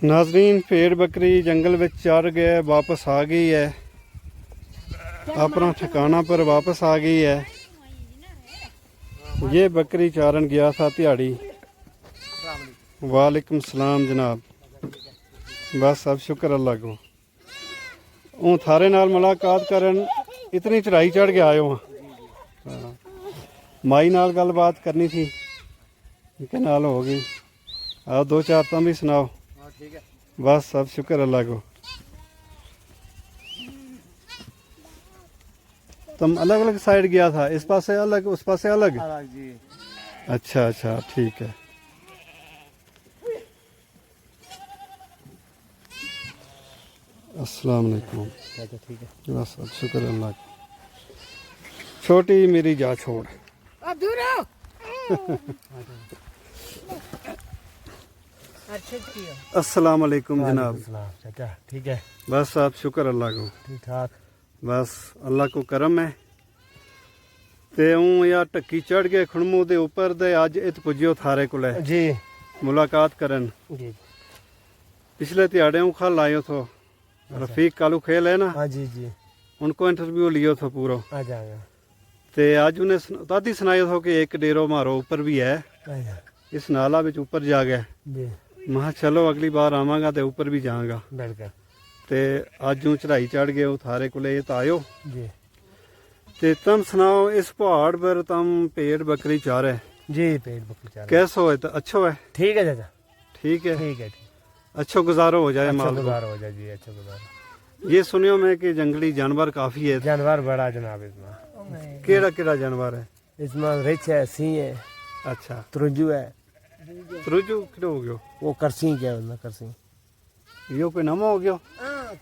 नाजरीन भेड़ बकरी जंगल में चर गए, वापस आ गई है, अपना ठिकाना पर वापस आ गई है। ये बकरी चारन गया था तिहाड़ी। वालेकुम सलाम जनाब। बस अब शुक्र अल्लाह को हूँ थारे नाल मुलाकात करन इतनी चढ़ाई चढ़ के आयो हाँ। माई नाल गलबात करनी थी, के नाल हो गई। आओ दो चार तुम भी सुनाओ। बस सब शुक्र अल्लाह को। तुम अलग अलग साइड गया था, इस पास से अलग उस पास से अलग जी। अच्छा अच्छा ठीक है। अस्सलाम वालेकुम। ठीक है बस सब शुक्र अल्लाह को। छोटी मेरी जा छोड़। अस्सलाम वालेकुम जनाब। चाचा ठीक है। बस आप शुक्र अल्लाह को। ठीक ठाक। बस अल्लाह को करम है। ते हूँ यार टक्की चढ़ के खुणमू दे ऊपर दे अज इत पुज्जियो थारे कोले जी मुलाकात करन। जी पिछले तिहाड़े हूँ खल आयो थो। रफीक कालू खेल है ना, हाँ जी जी उनको इंटरव्यू लियो थो पूरा। आ जाएगा। ते आज उन्हें दादी सुनायो थो कि एक डेरो मारो ऊपर भी है, इस नाला बिच ऊपर जा गए। जी मैं चलो अगली बार आवांगा ते ऊपर भी जाऊंगा। बिल्कुल। ते अज हूँ चढ़ाई चढ़ गए हो थारे कोले तो आयो। जी ते तुम सुनाओ इस पहाड़ पर तुम भेड़ बकरी चारे जी पेट बकरी चार कैसो है? तो अच्छो है? ठीक है चाचा ठीक है, ठीक है। ठीक अच्छो गुजारो हो जाए अच्छा माल को। गुजारा हो जाए जी, अच्छा गुजारा। ये सुनियो मैं कि जंगली जानवर काफी है। जानवर बड़ा जनाब इसमें। केड़ा केड़ा जानवर है? इसमें रिछ है, सिंह है, अच्छा त्रुंजू है। त्रुजू किलो हो गयो? वो करसी क्या है करसी। यो कोई नमो हो गयो?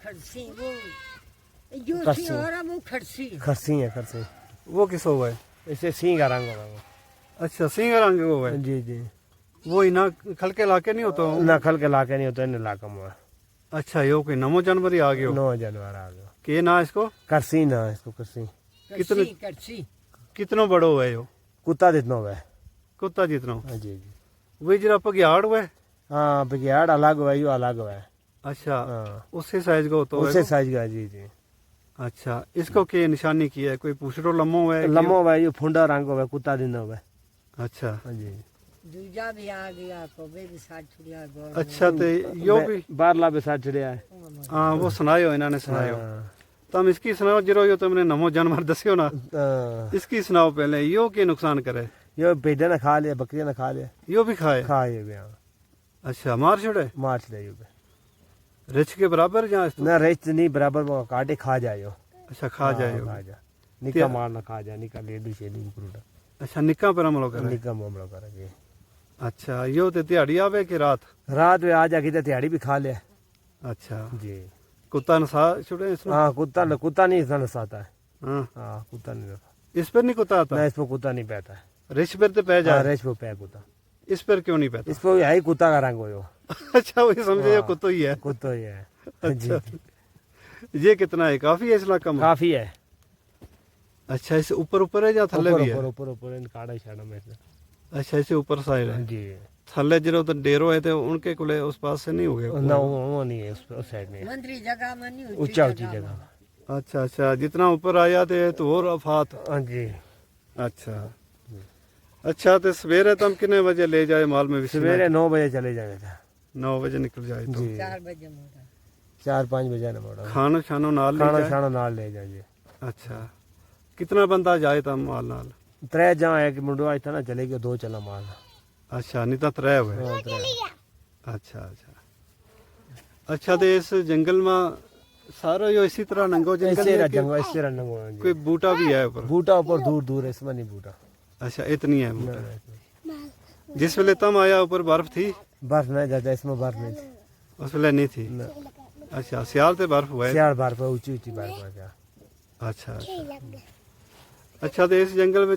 खड़सी वो जो खड़सी। सी और वो खड़सी खरसी है खरसी। वो किस हो है? इसे सिंह का रंग होगा वो। अच्छा सिंह रंग वो है। जी जी वो इना खलके लाके नहीं होता? नखल के लाके नहीं होता, इन इलाका में। अच्छा यो कोई नमो जानवर ही आ गयो? नौ जानवर आ गए। के ना इसको? करसी ना इसको करसी। कितने खड़सी कितनो बड़ो है यो? कुत्ता जितना हुआ है। कुत्ता जितनो? हाँ जी जी। वही जरा पगियाड़ हुआ है? हाँ बगियाड़ अलग हुआ है, यो अलग हुआ है। अच्छा हाँ उससे साइज का होता उससे है? साइज का जी जी। अच्छा इसको के निशानी की है? कोई पूछड़ो लम्बो है? लम्बो हुआ है, यो फुंडा रंग हुआ है, कुत्ता दिन हुआ है। अच्छा हाँ जी। दूजा भी आ गया को वे भी साथ छुड़िया गो। अच्छा तो यो भी बारला पे साथ चढ़िया है। हाँ वो सुनायो इन्होंने सुनायो। हाँ। तुम इसकी सुनाओ जरो यो तुमने नमो जानवर दसियो ना, इसकी सुनाओ पहले। यो के नुकसान करे? यो भेड़ा ने खा लिया, बकरियां ने खा लिया। यो भी खाए? खा ये भी। हाँ अच्छा मार छोड़े? मार चले यो भी। रिछ के बराबर जहाँ ना रेत नहीं बराबर वो काटे खा जाए। अच्छा खा जाए यो। खा जा निका मारना खा जा, निका लेडू शेडू फ्रूट। अच्छा निका पर हमलो करे? निका मामला करेंगे। अच्छा यो ते दिहाड़ी आवे कि रात? रात में आ जाके तो तिहाड़ी भी खा लिया। अच्छा जी कुत्ता नसा छुड़े इसमें? हाँ कुत्ता नहीं इसका नसाता है। हाँ हाँ कुत्ता नहीं नसा। इस पर नहीं कुत्ता आता? ना इस पर कुत्ता नहीं पैता है। रिछ पर तो पै जाए, रेस पे पै कुत्ता। इस पर क्यों नहीं पैता? इस पर है ही कुत्ता का रंग हो यो। अच्छा वही समझे ये कुत्तो ही है। कुत्ता ही है। अच्छा ये कितना है? काफी है इस इलाका में? काफी है। अच्छा इसे ऊपर ऊपर है या थल्ले भी है? ऊपर ऊपर ऊपर इन काड़ा शाड़ा में से। अच्छा इसे ऊपर साइड है। जी थल्ले जरो तो डेरो है तो उनके कुले उस पास से नहीं हो गए? ना वो नहीं है, उस साइड में मंत्री जगह में नहीं ऊंचा ऊंची जगह। अच्छा अच्छा जितना ऊपर आया तो और अफात। हाँ जी। अच्छा अच्छा तो सवेरे तुम कितने बजे ले जाए माल में? सवेरे 9 बजे चले जाने था। 9 बजे निकल जाए तो? जी 4 बजे मोड़ा 4-5 बजे ना मोड़ा। खाना शानो नाल ले खाना जाए? शाना नाल ले जाए। अच्छा कितना बंदा जाए तुम माल नाल? 3 जहाँ है कि मुंडो आज था ना चले गए, 2 चला माल। अच्छा नहीं तो 3 हुए? हाँ, 3। अच्छा अच्छा अच्छा तो इस जंगल में सारा यो इसी तरह नंगो जंगल है कि जंगल इस तरह नंगो कोई बूटा भी है ऊपर? बूटा ऊपर दूर दूर है, इसमें नहीं बूटा। अच्छा इतनी है बूटा? जिस वेले तुम आया ऊपर बर्फ थी? बर्फ नहीं जाता इसमें, बर्फ नहीं थी उस वेले नहीं थी? ना। अच्छा सियाल ते बर्फ हुआ है? सियाड़ बर्फ है, ऊंची ऊंची बर्फ है क्या। अच्छा अच्छा अच्छा तो इस जंगल में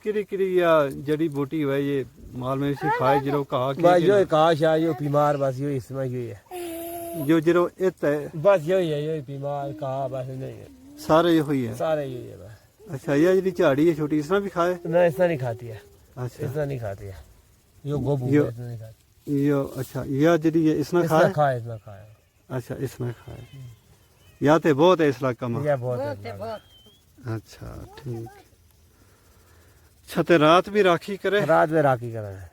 किरी किरी या जड़ी बूटी हुआ ये माल में इसी खाए जरो कहा बस यो काश है, यो बीमार बस यो इसमें यो है। जो जरो इत है बस यही है, यही बीमार कहा बस नहीं है, सारे ये हुई है? सारे यही है बस। अच्छा ये जी झाड़ी है छोटी इसना भी खाए? ना इसना नहीं खाती है, अच्छा इसना नहीं खाती है। यो गोबू यो- इसना नहीं खाती। ये अच्छा यह जी है इसने इसने खाया खाया इसने खाया अच्छा इसने खाया या तो बहुत है इस इलाका में ये बहुत बहुत है है बहुत अच्छा ठीक अच्छा ते रात भी राखी करे रात में राखी करा है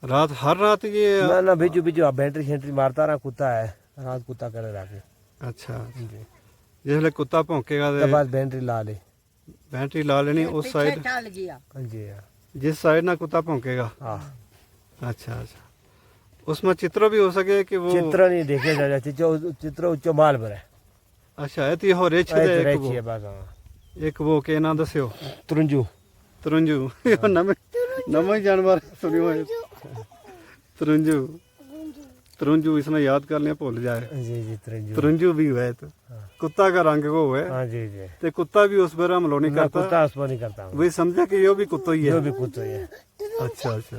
रात हर रात ये ना ना बिजू बिजू बैटरी शेंटरी मारता रहा कुत्ता है रात कुत्ता करे राखी अच्छा जी जिसले कुत्ता भौंकेगा के ते बाद बैटरी ला ली बैटरी ला लेनी उस पीछे साइड टाल गया जी हाँ जिस साइड ना कुत्ता भौंकेगा हाँ अच्छा अच्छा उसमें चित्र भी हो सके कि वो चित्र नहीं देखे जा चित्र उच्च माल पर है अच्छा है तो ये हो रेछ दे एक वो के ना दस्यो तुरंजू तुरंजू यो नवे जानवर सुनियो है तुरंजू तुरंजू इसमें याद कर लिया भूल जाए जी जी तुरंजू तुरंजू भी है तो कुत्ता का रंग को है हाँ जी जी ते कुत्ता भी उस पर हमलो नहीं मैं करता कुत्ता उस पर नहीं करता हूँ वही समझा कि यो भी कुत्ता ही जो है भी कुत्ता ही है अच्छा अच्छा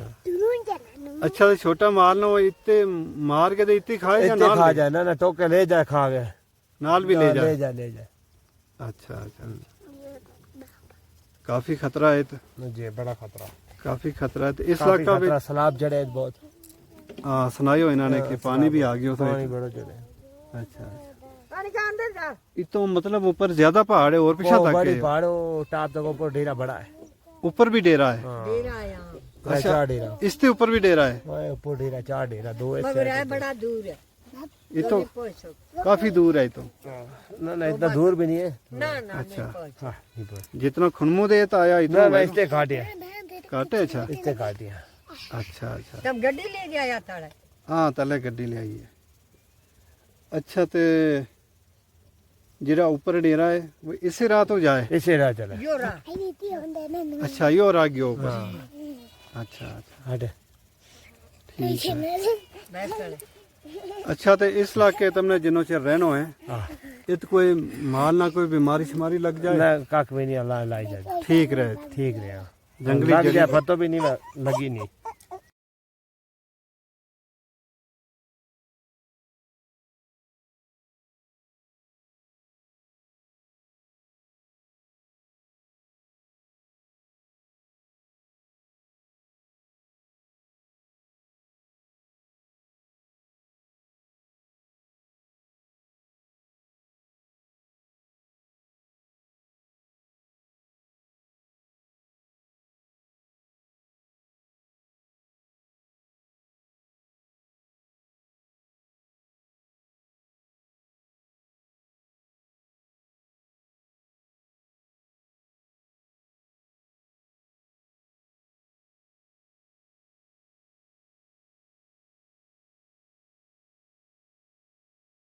अच्छा तो छोटा मार लो इतने मार के तो इतनी खाए या इतने नाल खा ले? जाए ना टोके ले जाए खा गए नाल भी ले जाए ले जाए ले जाए अच्छा अच्छा काफी खतरा है तो जी बड़ा खतरा काफी खतरा है तो इस काफी इलाका भी खतरा सलाब जड़े बहुत हाँ सुनायो इन्होंने कि पानी भी आ गया पानी तो बड़ा जड़े अच्छा पानी का अंदर जा तो मतलब ऊपर ज्यादा पहाड़ है और पीछा वो तक बड़ी है पहाड़ो टाप तक ऊपर डेरा बड़ा है ऊपर भी डेरा है हाँ डेरा यहाँ अच्छा। चार डेरा इसके ऊपर भी डेरा है ओए ऊपर डेरा चार डेरा दो ऐसे मगर है बड़ा दूर है ये तो नहीं पहुंच सकते। काफी दूर है तो ना ना इतना दूर भी नहीं है ना ना अच्छा। नहीं पहुंच हाँ नहीं पहुंच जितना खुनमु दे तो आया ना इतना ना इससे काटे काटे अच्छा इससे काटे अच्छा अच्छा तब गड्डी ले गया ताड़ा हाँ तले गड्डी ले आई है अच्छा ते जिरा ऊपर डेरा है वो इसी रात हो जाए इससे राह चला यो रहा अच्छा यो और आ गया ऊपर हाँ अच्छा अच्छा हटे ठीक है बैठ कर अच्छा तो इस इलाके तुमने जिन्हों चिर रहनो है हाँ इत कोई माल ना कोई बीमारी शिमारी लग जाए ना काक में नहीं अल्लाह लाई जाए ठीक रहे ठीक रहे हाँ। जंगली लग जड़ी जाए पतो भी नहीं लगी नहीं